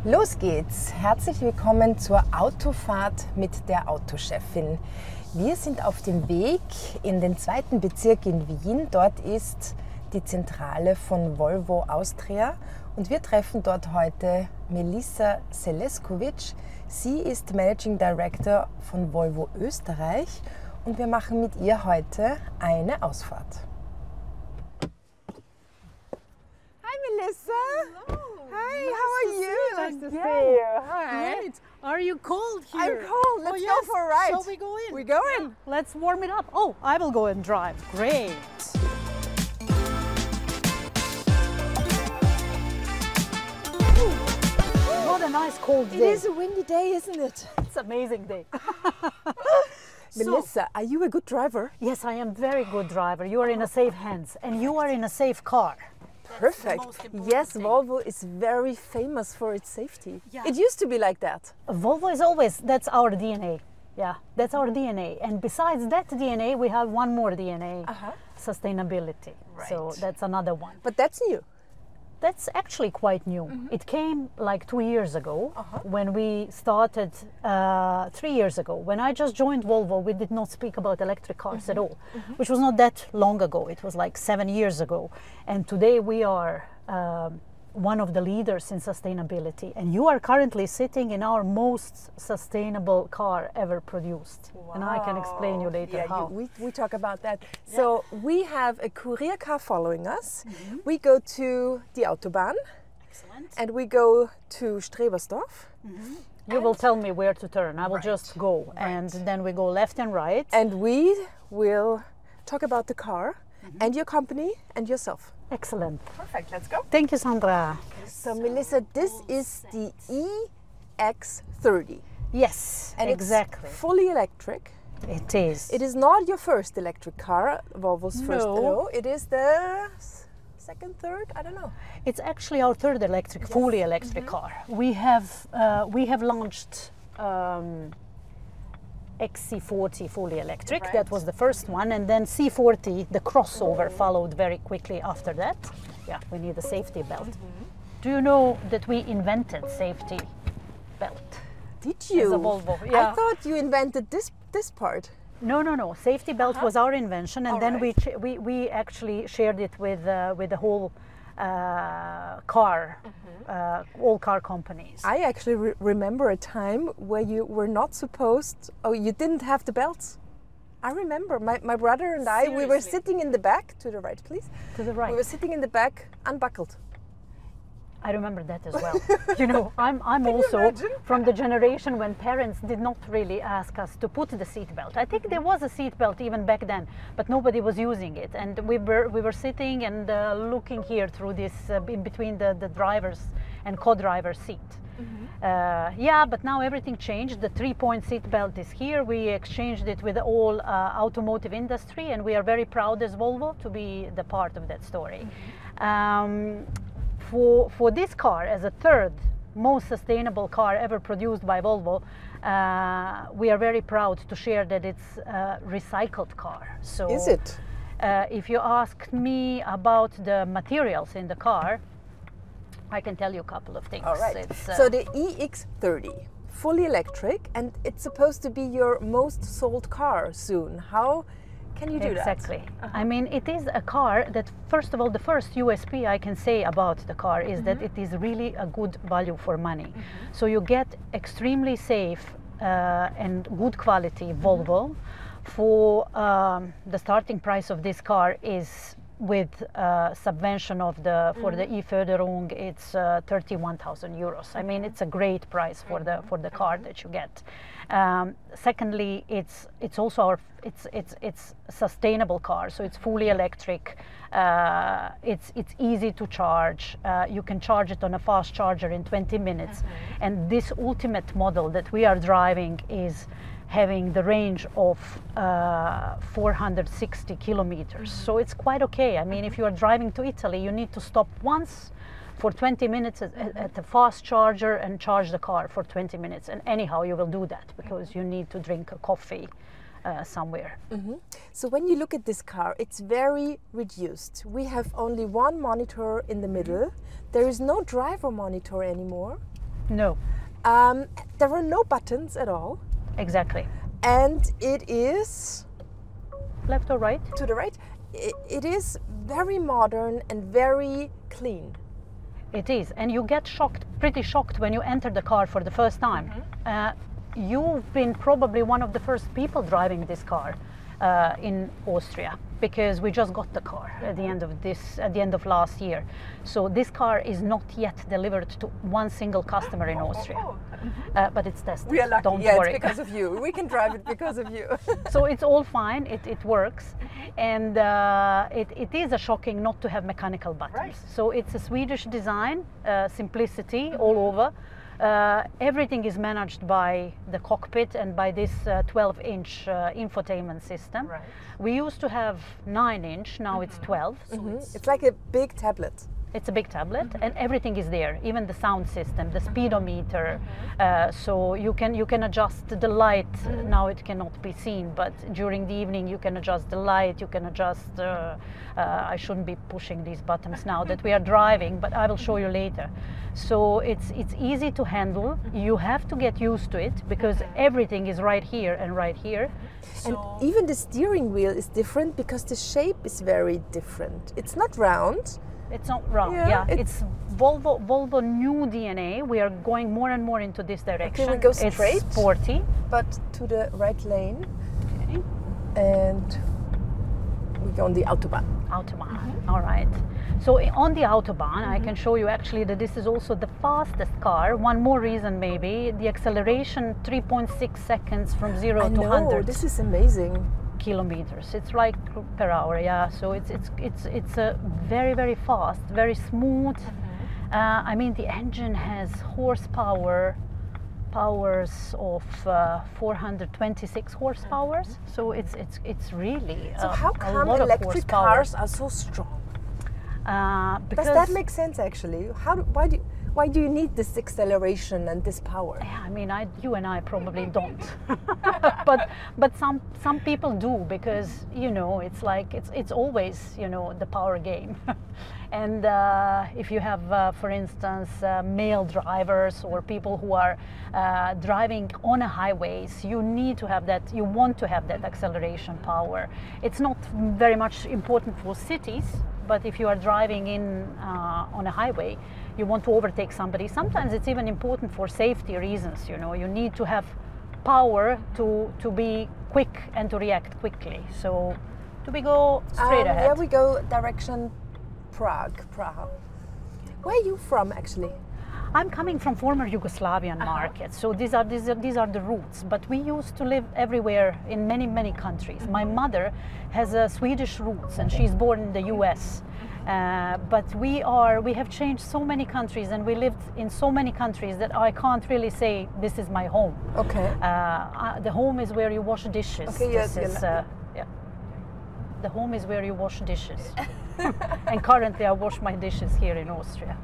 Los geht's! Herzlich willkommen zur Autofahrt mit der Autochefin. Wir sind auf dem Weg in den 2. Bezirk in Wien. Dort ist die Zentrale von Volvo Austria und wir treffen dort heute Melisa Seleskovic. Sie ist Managing Director von Volvo Österreich und wir machen mit ihr heute eine Ausfahrt. Hi Melisa! Hello! Hi, how are you? Nice to see Yeah. you. Hi. Great. Are you cold here? I'm cold. Let's yes. go for a ride. Shall we go in? We go in. Let's warm it up. Oh, I will go and drive. Great. What a nice cold It day. is a windy day, isn't it? It's an amazing day. Melisa, are you a good driver? Yes, I am very good driver. You are in a safe hands and you are in a safe car. Perfect. most important Yes, thing. Volvo is very famous for its safety. Yeah. It used to be like that. Volvo is always, that's our DNA. Yeah, that's our DNA. And besides that DNA, we have one more DNA, sustainability. So Right. that's another one. But that's new. That's actually quite new. It came like 2 years ago when we started, 3 years ago. When I just joined Volvo, we did not speak about electric cars at all, which was not that long ago. It was like 7 years ago. And today we are one of the leaders in sustainability. And you are currently sitting in our most sustainable car ever produced. And I can explain you later Yeah, how. we talk about that. So we have a courier car following us. We go to the Autobahn Excellent. and we go to Strebersdorf. You will tell me where to turn. I will Right. just go. And then we go left and right. And we will talk about the car and your company and yourself. Excellent. Perfect, let's go. Thank you, Sandra. So Melisa, this is the EX30. Yes, And exactly. it's fully electric. It is. It is not your first electric car, Volvo's first. No. No, it is the second, third, I don't know. It's actually our third electric, fully electric car. We have launched XC40 fully electric. Right. That was the first one, and then C40, the crossover, followed very quickly after that. Yeah, we need a safety belt. Do you know that we invented safety belt? Did As you? a Volvo, I yeah. thought you invented this part. No. Safety belt was our invention, and All then right. we actually shared it with the whole car, all car companies. I actually remember a time where you were not supposed. Oh, you didn't have the belts. I remember my brother and I. We were Seriously? sitting in the back. To the right, please. To the We right. were sitting in the back, unbuckled. I remember that as well. You know, I'm also imagine? from the generation when parents did not really ask us to put the seat belt. I think there was a seat belt even back then, but nobody was using it. And we were sitting and looking here through this in between the driver's and co-driver's seat. Yeah, but now everything changed. The 3-point seat belt is here. We exchanged it with the all automotive industry, and we are very proud as Volvo to be the part of that story. For this car, as a third most sustainable car ever produced by Volvo, we are very proud to share that it's a recycled car. So, Is it? if you ask me about the materials in the car, I can tell you a couple of things. All right. It's, So the EX30, fully electric, and it's supposed to be your most sold car soon. How can you do Exactly. that? I mean, it is a car that, first of all, the first USP I can say about the car is that it is really a good value for money. So you get extremely safe and good quality Volvo. For the starting price of this car is with subvention of for the E-Förderung, it's 31,000 euros. I mean, it's a great price for the car that you get. Secondly, it's also it's a sustainable car, so it's fully electric. It's easy to charge. You can charge it on a fast charger in 20 minutes. And this ultimate model that we are driving is having the range of 460 kilometers. So it's quite okay. I mean, if you are driving to Italy, you need to stop once for 20 minutes at the fast charger and charge the car for 20 minutes. And anyhow, you will do that because you need to drink a coffee somewhere. So when you look at this car, it's very reduced. We have only one monitor in the middle. There is no driver monitor anymore. No. There are no buttons at all. Exactly. And it is... Left or right? To the right. It is very modern and very clean. It is, and you get shocked, pretty shocked when you enter the car for the first time. You've been probably one of the first people driving this car in Austria, because we just got the car at the end of last year. So this car is not yet delivered to one single customer in Austria, but it's tested. We are lucky. Don't yeah, worry. It's because of you. We can drive it because of you. So it's all fine. It works, and it is a shocking not to have mechanical buttons. Right. So it's a Swedish design, simplicity all over. Everything is managed by the cockpit and by this 12-inch infotainment system. Right. We used to have 9-inch, now it's 12. So It's like a big tablet. it's a big tablet, and everything is there, even the sound system, the speedometer. So you can adjust the light. Now it cannot be seen, but during the evening you can adjust the light. You can adjust. I shouldn't be pushing these buttons now that we are driving, but I will show you later. So it's easy to handle. You have to get used to it because everything is right here and right here. And even the steering wheel is different because the shape is very different. It's not round. It's not round, Yeah, it's Volvo new DNA. We are going more and more into this direction. Okay, we go straight. It's sporty. But to the right lane. Okay. And we go on the Autobahn. Autobahn, all right. So on the Autobahn, I can show you actually that this is also the fastest car. One more reason maybe, the acceleration 3.6 seconds from 0 to 100. This is amazing. Kilometers. It's like per hour, yeah. So it's a very fast, very smooth. I mean, the engine has powers of 426 horsepower. So it's really So how a come lot of electric horsepower. cars are so strong? Because Does that make sense actually? Why do you need this acceleration and this power? I mean, you and I probably don't, but some people do, because it's like it's always the power game. And if you have, for instance, male drivers or people who are driving on a highways, you need to have that. You want to have that acceleration power. It's not very much important for cities, but if you are driving on a highway, you want to overtake somebody. Sometimes it's even important for safety reasons. You need to have power to be quick and to react quickly. So, do we go straight ahead? Yeah, we go direction Praha. Where are you from actually? I'm coming from former Yugoslavian markets, so these are the roots. But we used to live everywhere in many countries. My mother has Swedish roots, and she's born in the U.S. But we have changed so many countries, and we lived in so many countries that I can't really say this is my home. Okay. The home is where you wash dishes. Okay, this yes, is, the home is where you wash dishes. And currently I wash my dishes here in Austria.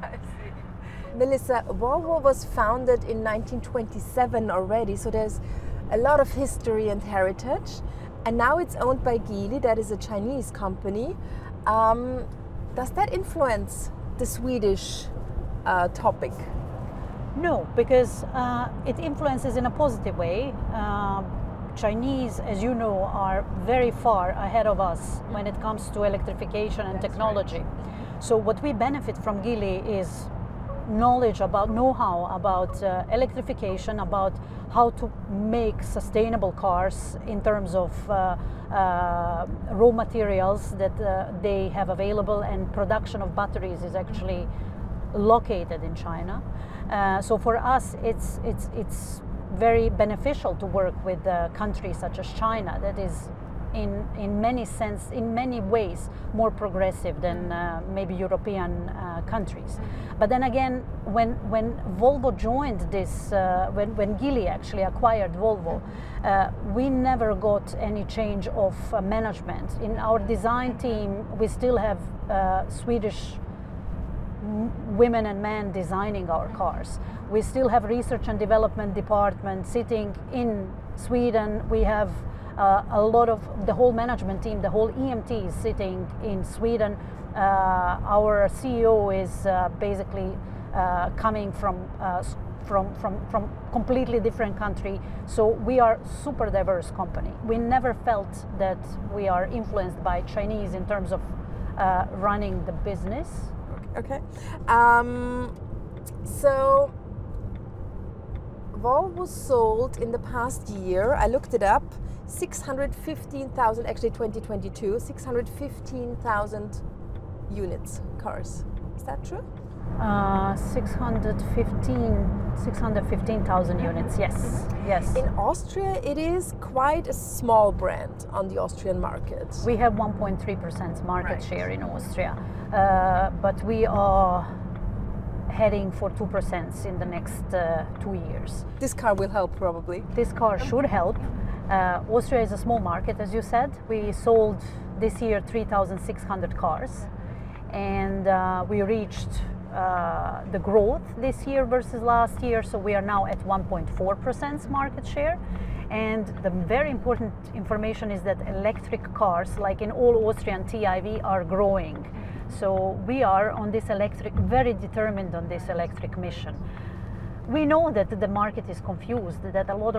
Melisa, Volvo was founded in 1927 already, so there's a lot of history and heritage. And now it's owned by Geely, that is a Chinese company. Does that influence the Swedish topic? No, because it influences in a positive way. Chinese, as you know, are very far ahead of us when it comes to electrification and technology. Right. So what we benefit from Geely is know-how about electrification, about how to make sustainable cars in terms of raw materials that they have available, and production of batteries is actually located in China. So for us, it's very beneficial to work with countries such as China, that is in many ways more progressive than maybe European countries. But then again, when Volvo joined this, when Geely actually acquired Volvo, we never got any change of management. In our design team, we still have Swedish women and men designing our cars. We still have research and development department sitting in Sweden. We have a lot of the whole management team, the whole EMT is sitting in Sweden. Our CEO is basically coming from from completely different country. So we are super diverse company. We never felt that we are influenced by Chinese in terms of running the business. Okay. So Volvo sold in the past year, I looked it up, 615,000, actually 2022, 615,000 units, cars. Is that true? 615,000 units, yes. Yes. In Austria, it is quite a small brand on the Austrian market. We have 1.3% market share in Austria, but we are heading for 2% in the next 2 years. This car will help, probably. This car should help. Austria is a small market, as you said. We sold this year 3,600 cars, and we reached the growth this year versus last year, so we are now at 1.4% market share. And the very important information is that electric cars, like in all Austrian TIV, are growing. So we are on this electric, very determined on this electric mission. We know that the market is confused, that a lot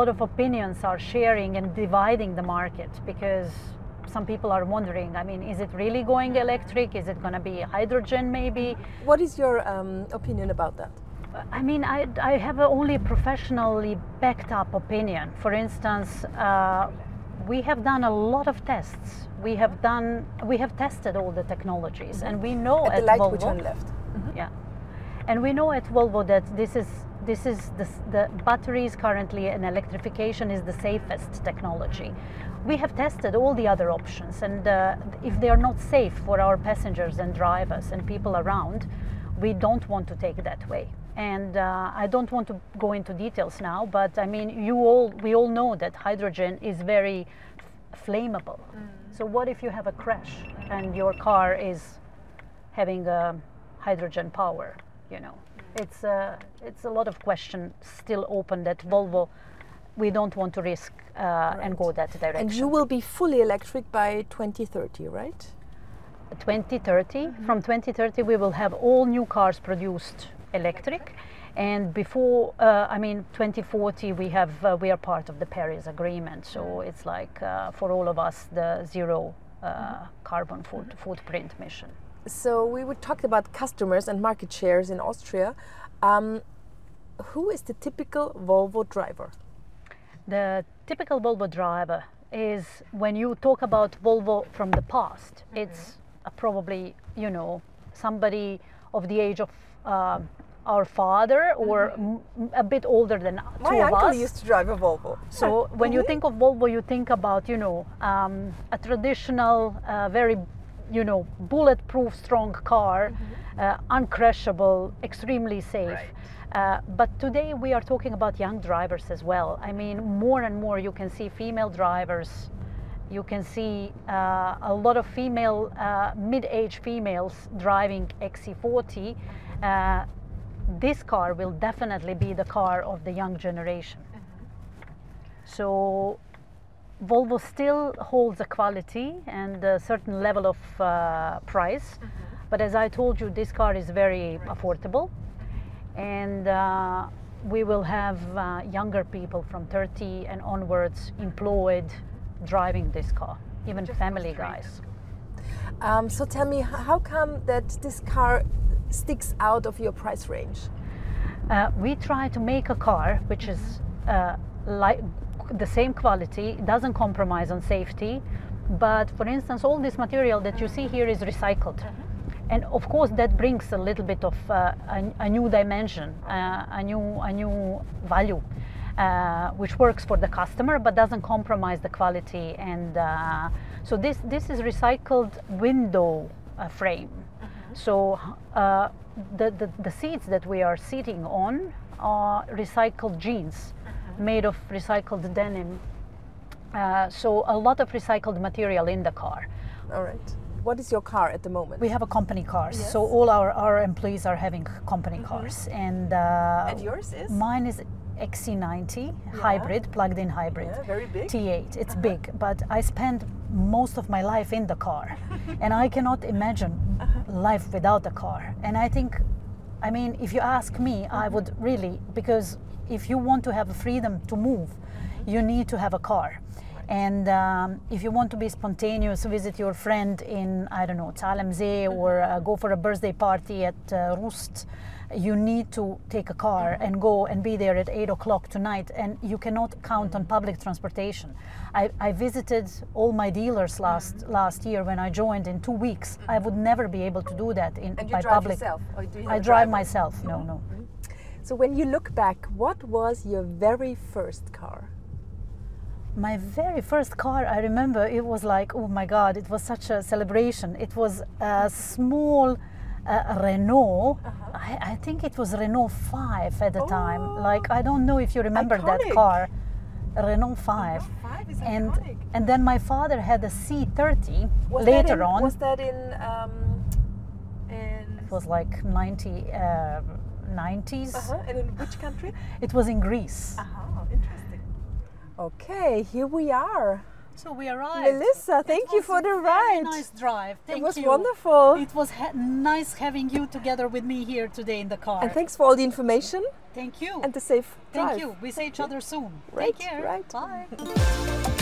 of opinions are sharing and dividing the market, because some people are wondering, I mean, is it really going electric? Is it going to be hydrogen maybe? What is your opinion about that? I mean, I have only a professionally backed up opinion. For instance, we have done a lot of tests. We have tested all the technologies, and we know at the light which one left. Yeah, and we know at Volvo that this is the batteries currently, and electrification is the safest technology. We have tested all the other options, and if they are not safe for our passengers and drivers and people around, we don't want to take that way. And I don't want to go into details now, but I mean, we all know that hydrogen is very flammable. So what if you have a crash and your car is having a hydrogen power? You know, it's a lot of questions still open that Volvo, we don't want to risk and go that direction. And you will be fully electric by 2030, right? 2030. From 2030 we will have all new cars produced electric, and before 2040 we are part of the Paris Agreement, so it's like for all of us the zero carbon footprint mission. So we would talk about customers and market shares in Austria. Who is the typical Volvo driver? The typical Volvo driver is, when you talk about Volvo from the past, it's probably, you know, somebody of the age of our father, or a bit older than two of us. My uncle used to drive a Volvo. So when you think of Volvo, you think about, you know, a traditional, very, you know, bulletproof, strong car, uncrashable, extremely safe. But today we are talking about young drivers as well. I mean, more and more you can see female drivers. You can see a lot of female, mid-age females driving XC40. This car will definitely be the car of the young generation. So Volvo still holds a quality and a certain level of price. But as I told you, this car is very affordable. And we will have younger people from 30 and onwards employed driving this car, even family guys. So tell me, how come that this car sticks out of your price range? We try to make a car which is like the same quality, doesn't compromise on safety, but for instance, all this material that you see here is recycled. And of course that brings a little bit of a new dimension, a new value, which works for the customer but doesn't compromise the quality. And so this is recycled window frame. So the seats that we are sitting on are recycled jeans made of recycled denim. So a lot of recycled material in the car. All right. What is your car at the moment? We have a company cars, yes. So all our employees are having company cars. And yours is? Mine is XC90 hybrid, plugged-in hybrid. Yeah, very big. T8, it's big, but I spend most of my life in the car. And I cannot imagine life without a car. And I think I mean, if you ask me, I would really, because if you want to have freedom to move, you need to have a car. And if you want to be spontaneous, visit your friend in, I don't know, Talemzee, or go for a birthday party at Rust, you need to take a car and go and be there at 8 o'clock tonight, and you cannot count on public transportation. I visited all my dealers last year when I joined in 2 weeks. I would never be able to do that by public. Yourself, or do you have I a drive driver? myself, no. So when you look back, what was your very first car? My very first car, I remember, it was like, oh my God, it was such a celebration. It was a small Renault. I think it was Renault 5 at the time. Like, I don't know if you remember that car. Renault 5. Renault 5 is iconic. And then my father had a C30 later on. Was that in It was like 90s. And in which country? It was in Greece. Interesting. Okay, here we are. So we arrived. Melisa, thank you for the ride. Nice drive. Thank you. It was wonderful. It was nice having you together with me here today in the car. And thanks for all the information. Thank you. And the safe drive. Thank you. We see each other soon. Right, Take care. right. Bye.